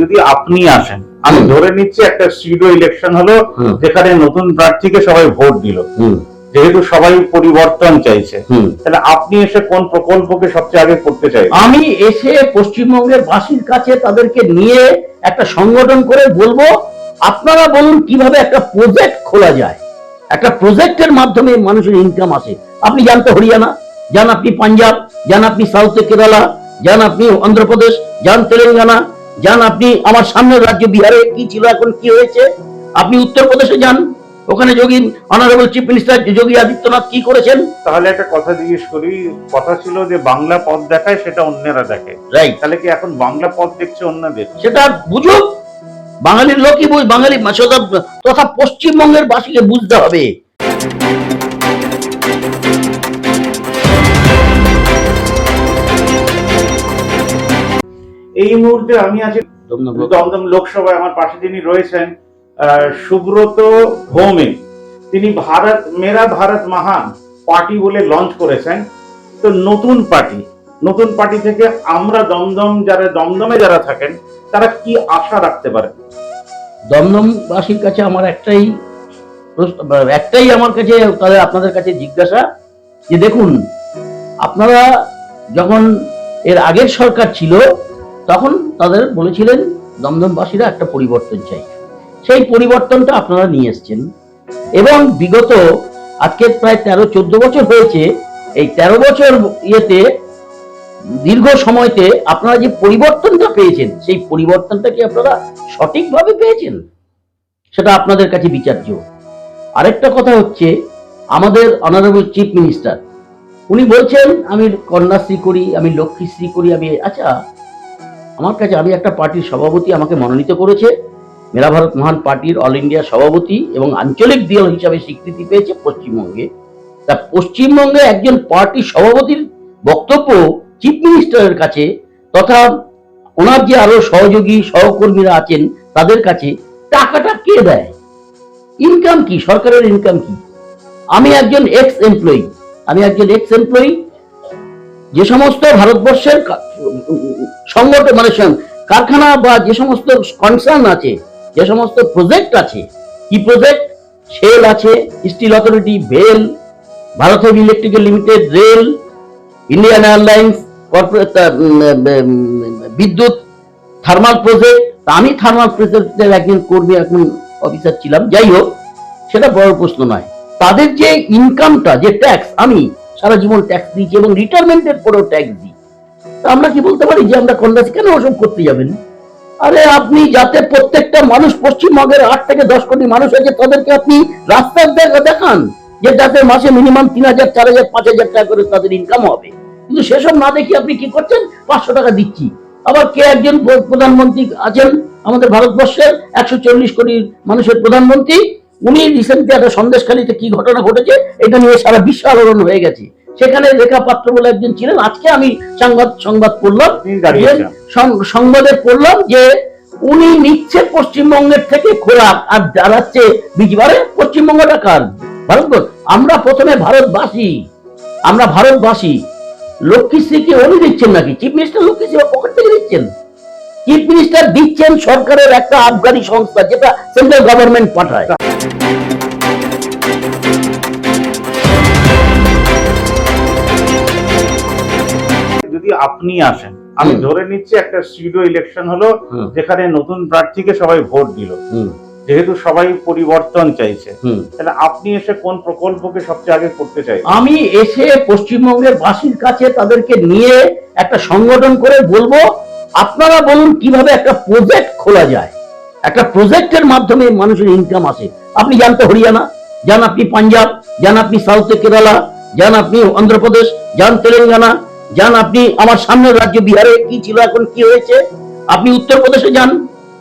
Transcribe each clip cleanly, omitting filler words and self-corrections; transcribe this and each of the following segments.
যদি আপনি আসেন, আমি ধরে নিচ্ছি একটা সিডো ইলেকশন হলো, যেখানে নতুন প্রার্থীকে সবাই ভোট দিল, যেহেতু সবাই পরিবর্তন চাইছে, তাহলে আপনি এসে কোন প্রকল্পকে সবচেয়ে আগে করতে চাই? আমি এসে পশ্চিমবঙ্গের বাসীর কাছে তাদেরকে নিয়ে একটা সংগঠন করে বলবো, আপনারা বলুন কিভাবে একটা প্রজেক্ট খোলা যায়, একটা প্রজেক্টের মাধ্যমে মানুষের ইনকাম আসে। আপনি যান তো হরিয়ানা, যান আপনি পাঞ্জাব, যান আপনি সাউথে কেরালা, যান আপনি অন্ধ্রপ্রদেশ, যান তেলেঙ্গানা, যান আপনি আমার সামনের রাজ্য বিহারে কি ছিল এখন কি হয়েছে, আপনি উত্তরপ্রদেশে যান, ওখানে যোগী honourable chief minister Yogi Adityanath কি করেছেন। তাহলে একটা কথা জিজ্ঞেস করি, কথা ছিল যে বাংলা পথ দেখায় সেটা অন্যেরা দেখে, রাইট? তাহলে কি এখন বাংলা পথ দেখছে অন্যদের? সেটা বুঝুক, বাঙালির লোকই বুঝ, বাঙালি তথা পশ্চিমবঙ্গের বাসীকে বুঝতে হবে। এই মুহূর্তে আমি আছি দমদম লোকসভায়, আমার পাশে যিনি রয়েছেন সুব্রত ভৌমিক, তিনি ভারত মেরা ভারত মহান পার্টি বলে লঞ্চ করেছেন। তো নতুন পার্টি থেকে আমরা দমদমে যারা থাকেন তারা কি আশা রাখতে পারে? দমদমবাসীর কাছে আমার একটাই আমার কাছে তাদের আপনাদের কাছে জিজ্ঞাসা যে দেখুন, আপনারা যখন এর আগের সরকার ছিল তখন তাদের বলেছিলেন দমদমবাসীরা একটা পরিবর্তন চাই, সেই পরিবর্তনটা আপনারা নিয়ে এসছেন এবং বিগত আজকে প্রায় 13-14 বছর হয়েছে। এই 13 বছর ইয়েতে দীর্ঘ সময়তে আপনারা যে পরিবর্তনটা পেয়েছেন, সেই পরিবর্তনটা কি আপনারা সঠিকভাবে পেয়েছেন? সেটা আপনাদের কাছে বিচার্য। আরেকটা কথা হচ্ছে, আমাদের অনারেবল চিফ মিনিস্টার উনি বলছেন আমি কন্যাশ্রী করি, আমি লক্ষ্মীশ্রী করি, আমি আচ্ছা, আমার কাছে আমি একটা পার্টির সভাপতি আমাকে মনোনীত করেছে, মেরা ভারত মহান পার্টির অল ইন্ডিয়া সভাপতি এবং আঞ্চলিক দল হিসাবে স্বীকৃতি পেয়েছে পশ্চিমবঙ্গে। তা পশ্চিমবঙ্গে একজন পার্টির সভাপতির বক্তব্য চিফ মিনিস্টারের কাছে তথা ওনার যে আরো সহযোগী সহকর্মীরা আছেন তাদের কাছে টাকাটা কে দেয়? ইনকাম কি? সরকারের ইনকাম কি? আমি একজন এক্স এমপ্লয়ি, যে সমস্ত ভারতবর্ষের সংগঠন মানে কারখানা বা যে সমস্ত কনসার্ন আছে, যে সমস্ত প্রজেক্ট আছে, কি প্রজেক্ট, শেল আছে, স্টিল অথরিটি, ভেল, Bharat heavy electrical limited, rail, Indian airlines, corporate, বিদ্যুৎ, থার্মাল প্রজেক্ট। আমি থার্মাল প্রজেক্টের একজন কর্মী, এখন অফিসার ছিলাম, যাই হোক সেটা বড় প্রশ্ন নয়। তাদের যে ইনকামটা, যে ট্যাক্স, আমি সারা জীবন ট্যাক্স দিয়েছি এবং রিটায়ারমেন্টের পরেও ট্যাক্স দিই। আমরা কি বলতে পারি যে আমরা কন্যাশ্রী কেন ওসব করতে যাবেন? আরে আপনি যাতে প্রত্যেকটা মানুষ, পশ্চিমবঙ্গের 8 থেকে 10 কোটি মানুষ আছে, তাদেরকে আপনি রাস্তার দেখান যে যাতে মাসে মিনিমাম 3,000, 4,000, 5,000 টাকা করে তাদের ইনকাম হবে। কিন্তু সেসব না দেখি আপনি কি করছেন, 500 টাকা দিচ্ছি। আবার কে একজন প্রধানমন্ত্রী আছেন আমাদের ভারতবর্ষের 140 কোটি মানুষের প্রধানমন্ত্রী, উনি রিসেন্টলি একটা সন্দেশখালীতে কি ঘটনা ঘটেছে এটা নিয়ে সারা বিশ্ব আলোড়ন হয়ে গেছে। সেখানে রেখা পাত্র বলে একজন ছিলেন, আজকে আমি সংবাদ পড়লাম, সংবাদে পড়লাম যে উনি নিচ্ছে পশ্চিমবঙ্গের থেকে খোরাক আর দাঁড়াচ্ছে বিজবারে। পশ্চিমবঙ্গটা কার? ভারতবর্ষ। আমরা প্রথমে ভারতবাসী। লক্ষ্মীশ্রী কি উনি দিচ্ছেন নাকি? চিফ মিনিস্টার লক্ষ্মীশ্রী পকেট থেকে দিচ্ছেন? চিফ মিনিস্টার দিচ্ছেন সরকারের একটা আবগারি সংস্থা, যেটা সেন্ট্রাল গভর্নমেন্ট পাঠায়। যদি আপনি আসেন, আমি ধরে নিচ্ছি একটা সিডো ইলেকশন হলো, যেখানে নতুন প্রার্থীকে সবাই ভোট দিল, যেহেতু সবাই পরিবর্তন চাইছে, তাহলে আপনি এসে কোন প্রকল্পকে সবচেয়ে আগে করতে চাই? আমি এসে পশ্চিমবঙ্গের বাসীর কাছে তাদেরকে নিয়ে একটা সংগঠন করে বলবো, আপনারা বলুন কিভাবে একটা প্রজেক্ট খোলা যায়, একটা প্রজেক্টের মাধ্যমে মানুষের ইনকাম আসে। আপনি যান তো হরিয়ানা, যান আপনি পাঞ্জাব, যান আপনি সাউথে কেরালা, যান আপনি অন্ধ্রপ্রদেশ, যান তেলেঙ্গানা, যান আপনি আমার সামনের রাজ্য বিহারে কি ছিল এখন কি হয়েছে, আপনি উত্তরপ্রদেশে যান,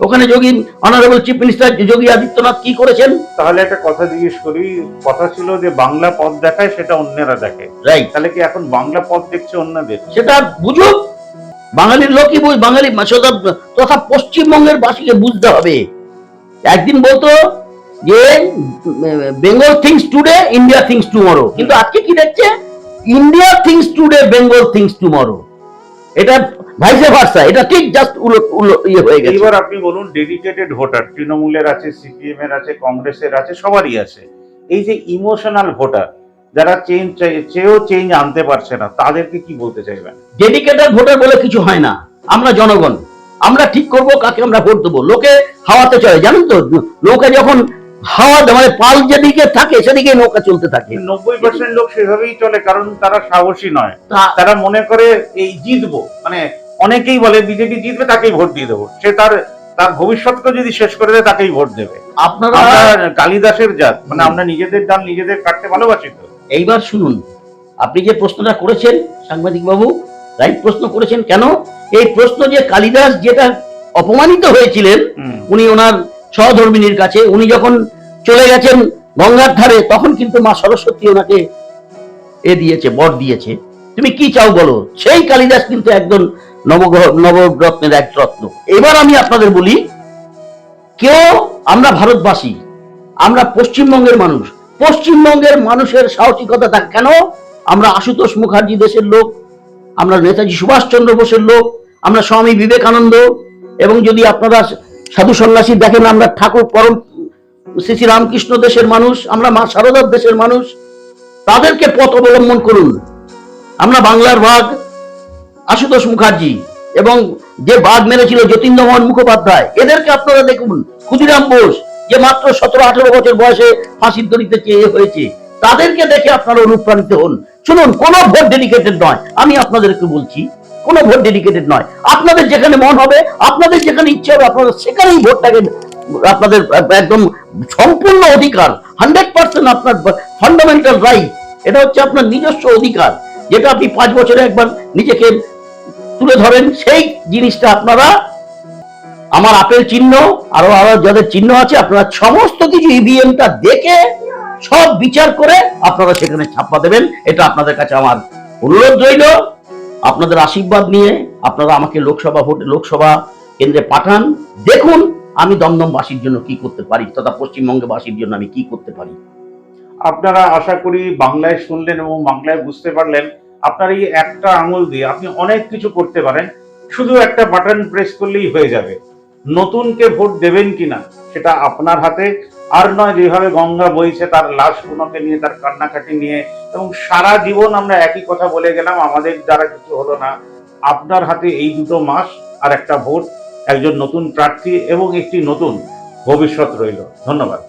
ওখানে যোগী honourable chief minister Yogi Adityanath কি করেছেন। তাহলে একটা কথা জিজ্ঞেস করি, কথা ছিল যে বাংলা পথ দেখায় সেটা অন্যেরা দেখে, রাইট? তাহলে কি এখন বাংলা পথ দেখছে অন্যদের? সেটা বুঝুক, বাঙালির লোকই বুঝ, বাঙালি তথা পশ্চিমবঙ্গের বাসীকে বুঝতে হবে। একদিন বলতো যে Bengal things today, India things tomorrow, কিন্তু আজকে কি দেখছে, India things today, Bengal things tomorrow. এটা ভাইসে ভার্সা, এটা ঠিক জাস্ট ইয়ে হয়ে গেছে। এবার আপনি বলুন, ডেডিকেটেড ভোটার তৃণমূলের আছে, সিপিএম এর আছে, কংগ্রেসের আছে, সবারই আছে। এই যে ইমোশনাল ভোটার, যারা চেয়েও চেঞ্জ আনতে পারছে না, তাদেরকে কি বলতে চাইবেন? ডেডিকেটেড ভোটার বলে কিছু হয় না। আমরা জনগণ, আমরা ঠিক করব কাকে আমরা ভোট দেবো। লোকে হাওয়াতে চলে, জানেন তো, নৌকা যখন হাওয়া মানে পাল যেদিকে থাকে সেদিকে নৌকা চলতে থাকে। 90% লোক সেভাবেই চলে, কারণ তারা সাহসী নয়। তারা মনে করে এই জিতবো, মানে অনেকেই বলে বিজেপি জিতবে তাকেই ভোট দিয়ে দেবো, সে তার ভবিষ্যৎকে যদি শেষ করে দেয় তাকেই ভোট দেবে। আপনারা কালিদাসের জাত, মানে আমরা নিজেদের ডাল নিজেদের কাটতে ভালোবাসি তো। এইবার শুনুন, আপনি যে প্রশ্নটা করেছেন সাংবাদিক বাবু, রাইট প্রশ্ন করেছেন। কেন এই প্রশ্ন, যে কালিদাস যেটা অপমানিত হয়েছিলেন উনি ওনার সহধর্মিনীর কাছে, উনি যখন চলে গেছেন গঙ্গার ধারে, তখন কিন্তু মা সরস্বতী ওনাকে দিয়েছে, বর দিয়েছে। তুমি কি চাও বলো। সেই কালিদাস কিন্তু একজন নবরত্নের এক রত্ন। এবার আমি আপনাদের বলি, কেউ, আমরা ভারতবাসী, আমরা পশ্চিমবঙ্গের মানুষ, পশ্চিমবঙ্গের মানুষের সাহসিকতা থাকে কেন? আমরা আশুতোষ মুখার্জি দেশের লোক, আমরা নেতাজি সুভাষচন্দ্র বোসের লোক, আমরা স্বামী বিবেকানন্দ, এবং যদি আপনারা সাধু সন্ন্যাসী দেখেন, আমরা ঠাকুর পরম শ্রী শ্রী রামকৃষ্ণ দেশের মানুষ, আমরা মা শারদার দেশের মানুষ। তাদেরকে পথ অবলম্বন করুন। আমরা বাংলার বাঘ আশুতোষ মুখার্জি, এবং যে বাঘ মেরেছিল যতীন্দ্রমোহন মুখোপাধ্যায়, এদেরকে আপনারা দেখুন। ক্ষুদিরাম বোস, যে মাত্র 17-18 বছর বয়সে ফাঁসির দড়িতে চেয়ে হয়েছে, তাদেরকে দেখে আপনারা অনুপ্রাণিত হন। শুনুন, কোনো ভোট ডেডিকেটেড নয়, আমি আপনাদেরকে বলছি, কোনো ভোট ডেডিকেটেড নয়। আপনাদের যেখানে মন হবে, আপনাদের যেখানে ইচ্ছে হবে, আপনারা সেখানেই ভোটটাকে, আপনাদের একদম সম্পূর্ণ অধিকার, 100% আপনার ফান্ডামেন্টাল রাইট। এটা হচ্ছে আপনার নিজস্ব অধিকার, যেটা আপনি 5 বছরে একবার নিজেকে তুলে ধরেন। সেই জিনিসটা আপনারা, আমার আপেল চিহ্ন, আরো আরো যাদের চিহ্ন আছে, আপনারা সমস্ত কিছু ইভিএমটা দেখে সব বিচার করে আপনারা সেখানে ছাপ্পা দেবেন। এটা আপনাদের কাছে আমার অনুরোধ রইল। আপনাদের আশীর্বাদ নিয়ে আপনারা আমাকে লোকসভা কেন্দ্রে পাঠান। দেখুন আমি দমদমবাসীর জন্য কি করতে পারি, তথা পশ্চিমবঙ্গবাসীর জন্য আমি কি করতে পারি। আপনারা আশা করি বাংলায় শুনলেন এবং বাংলায় বুঝতে পারলেন। আপনার এই একটা আঙুল দিয়ে আপনি অনেক কিছু করতে পারেন, শুধু একটা বাটন প্রেস করলেই হয়ে যাবে। নতুনকে ভোট দেবেন কিনা সেটা আপনার হাতে, আর নয় যেভাবে গঙ্গা বইছে তার লাশগুলোকে নিয়ে, তার কান্নাকাটি নিয়ে, এবং সারা জীবন আমরা একই কথা বলে গেলাম, আমাদের দ্বারা কিছু হলো না। আপনার হাতে এই 2 মাস আর একটা ভোট, একজন নতুন প্রার্থী এবং একটি নতুন ভবিষ্যৎ রইল। ধন্যবাদ।